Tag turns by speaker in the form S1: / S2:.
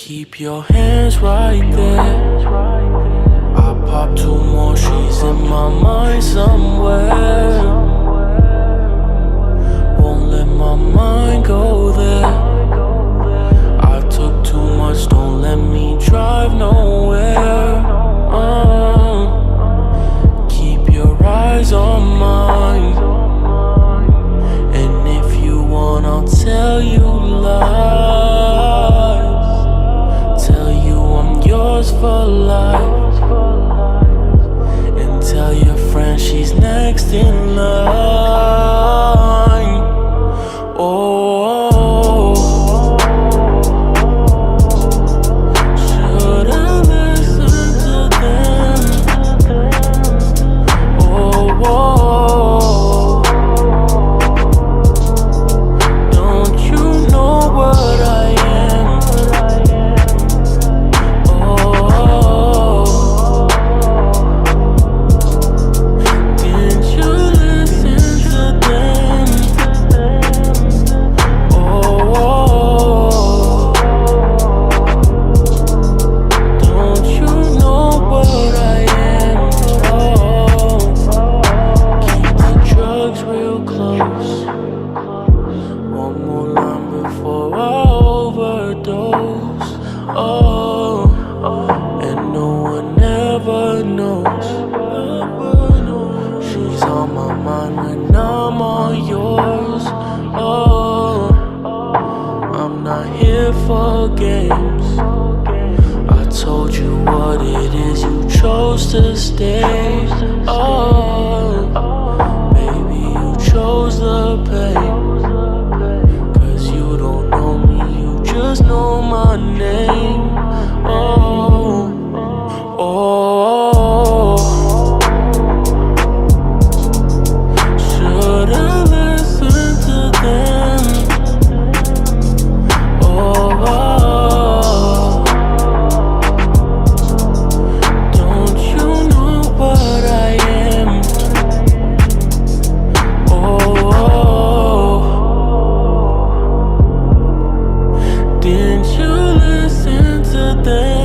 S1: keep your hands right there. I pop two more, she's in my mind somewhere. Won't let my mind go there. I took too much, don't let me drive nowhere. Keep your eyes on mine, and if you want, I'll tell you lies. Tell you I'm yours for life, and tell your friend she's next in line. Oh, should I listen to them? Oh, don't you know what I am? Oh, didn't you listen to them? Oh, don't you know what I am? Oh, keep the drugs real close. One more line before I overdose. Oh, and no one ever knows. She's on my mind when I'm on yours. Oh, I'm not here for games. I told you what it is, you chose to stay. Oh, baby, you chose the pain. 'Cause you don't know me, you just know my name. Oh, oh, should I listen to them? Oh, don't you know what I am? Oh, didn't you listen to them?